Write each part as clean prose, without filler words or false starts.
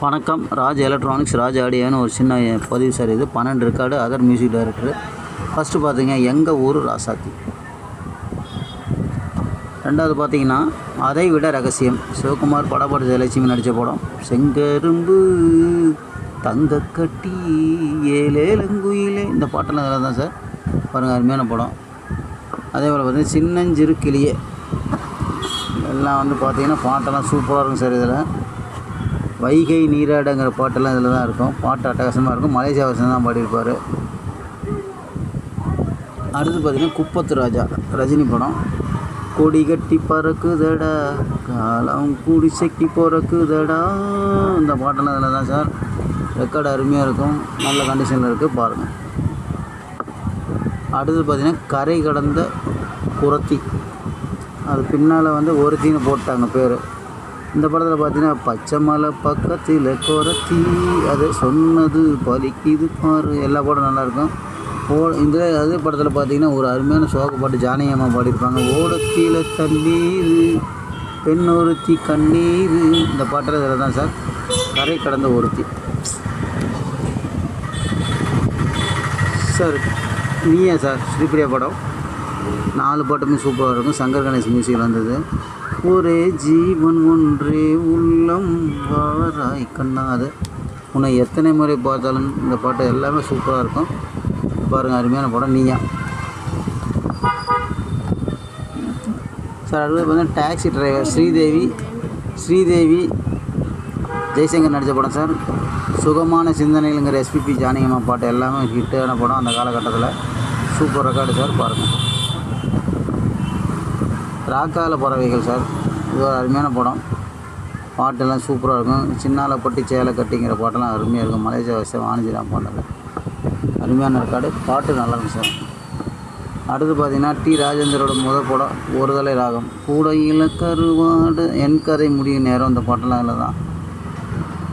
வணக்கம். ராஜ் எலக்ட்ரானிக்ஸ், ராஜ் ஆடியோன்னு ஒரு சின்ன பதிவு சார். இது 12 record, other music director. First பார்த்தீங்க எங்கள் ஊர் ராசாத்தி. ரெண்டாவது பார்த்தீங்கன்னா அதை விட ரகசியம், சிவகுமார் படப்பாடு ஜெயலட்சுமி நடித்த படம். செங்கரும்பு தங்க கட்டி ஏலேலங்குயிலே, இந்த பாட்டெல்லாம் இதில் தான் சார். பாருங்கள், அருமையான படம். அதே போல் பார்த்தீங்கன்னா சின்னஞ்சிறு கிளியே, எல்லாம் வந்து பார்த்தீங்கன்னா பாட்டெல்லாம் சூப்பராக இருக்கும் சார். இதில் வைகை நீராடங்கிற பாட்டெல்லாம் இதில் தான் இருக்கும். பாட்டு அட்டகாசமாக இருக்கும். மலேசியா வருஷம் தான் பாடியிருப்பார். அடுத்து பார்த்திங்கன்னா குப்பத்து ராஜா, ரஜினி படம். கொடி கட்டி பறக்குதடா காலம் குடிசைக்கு பிறக்குதடா, இந்த பாட்டெல்லாம் இதில் தான் சார். ரெக்கார்டு அருமையாக இருக்கும், நல்ல கண்டிஷனில் இருக்குது, பாருங்கள். அடுத்து பார்த்திங்கன்னா கரை கடந்த குரத்தி, அது பின்னால் வந்து ஒருத்தின்னு போட்டாங்க பேர். இந்த படத்தில் பார்த்தீங்கன்னா பச்சை மலை பக்கத்தில் குரத்தி, அது சொன்னது பலிக்குது பாரு, எல்லா பாட்டும் நல்லாயிருக்கும். இந்த அதே படத்தில் பார்த்தீங்கன்னா ஒரு அருமையான சோக பாட்டு ஜானகி அம்மா பாடியிருப்பாங்க. ஓடத்தில தண்ணீர் பெண்ணொருத்தி கண்ணீர், இந்த பாட்டில் இதில் தான் சார். கரை கடந்த ஒருத்தி சார். நீயா சார், ஸ்ரீபிரியா படம். 4 பாட்டுமே சூப்பராக இருக்கும். சங்கர் கணேஷ் மியூசிக்கில் வந்தது. ஒரே ஜீவன் ஒன்றே உள்ளம் வாராய் கண்ணாத, உன்னை எத்தனை முறை பார்த்தாலும், இந்த பாட்டு எல்லாமே சூப்பராக இருக்கும். பாருங்கள், அருமையான படம் நீயா சார். அடுத்து பார்த்தீங்கன்னா டாக்ஸி டிரைவர், ஸ்ரீதேவி ஜெய்சங்கர் நடித்த படம் சார். சுகமான சிந்தனைகளுங்கிற எஸ்பிபி ஜானகியம்மா பாட்டு எல்லாமே ஹிட்டான படம் அந்த காலகட்டத்தில். சூப்பர் ரெக்கார்டு சார், பாருங்கள். ராக்கால பறவைகள் சார், இது ஒரு அருமையான படம். பாட்டெல்லாம் சூப்பராக இருக்கும். சின்னால பட்டி சேலை கட்டிங்கிற பாட்டெல்லாம் அருமையாக இருக்கும். மலேசியா வருஷம் வாணிஜிராம் பாடல், அருமையான ரெக்கார்டு, பாட்டு நல்லாயிருக்கும் சார். அடுத்து பார்த்திங்கன்னா டி ராஜேந்தரோட முதல் படம் ஒருதலை ராகம். கூடையில் கருவாடு என் கதை முடியும் நேரம், இந்த பாட்டெல்லாம் இதில் தான்.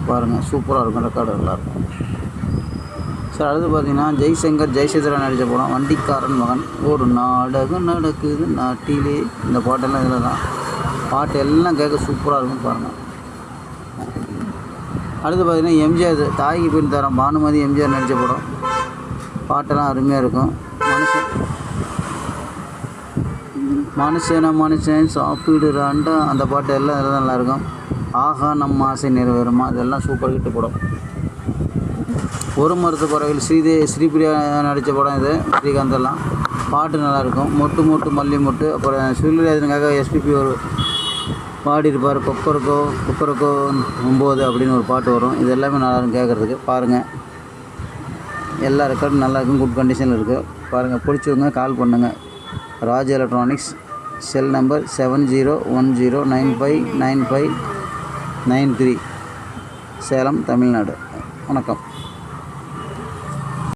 பாருங்கள், சூப்பராக இருக்கும், ரெக்கார்டு நல்லாயிருக்கும் சார். அடுத்து பார்த்திங்கன்னா ஜெய்சங்கர் ஜெயசேத்ரா நடித்த படம் வண்டிக்காரன் மகன். ஒரு நாடகம் நடக்குது நாட்டிலே, இந்த பாட்டெல்லாம் இதில் தான். பாட்டு எல்லாம் கேட்க சூப்பராக இருக்கும், பாருங்கள். அடுத்து பார்த்திங்கன்னா எம்ஜிஆர் தாய்க்கு பின் தரம் பானுமதி எம்ஜிஆர் நடித்த படம். பாட்டெல்லாம் அருமையாக இருக்கும். மனுஷன் சாப்பிடுறாண்டா, அந்த பாட்டு எல்லாம் இதில் தான் நல்லாயிருக்கும். ஆஹா நம்ம ஆசை நிறைவேறுமா, இதெல்லாம் சூப்பர் ஹிட்டு படம். ஒரு மருத்துவ பறவைகள் ஸ்ரீபிரியா நடித்த படம் இது. ஸ்ரீகாந்தெல்லாம் பாட்டு நல்லாயிருக்கும். மொட்டு மொட்டு மல்லி மொட்டு, அப்புறம் சுருளிராஜனுக்காக எஸ்பிபி ஒரு பாடியிருப்பார். கொக்கரக்கோ 9 அப்படின்னு ஒரு பாட்டு வரும். இது எல்லாமே நல்லாயிருக்கும் கேட்குறதுக்கு, பாருங்கள். எல்லா ரெக்கார்டும் நல்லாயிருக்கும், குட் கண்டிஷனில் இருக்குது, பாருங்கள். பிடிச்சவங்க கால் பண்ணுங்கள். Raj electronics, cell number 7010959593, Salem, Tamil Nadu. வணக்கம்.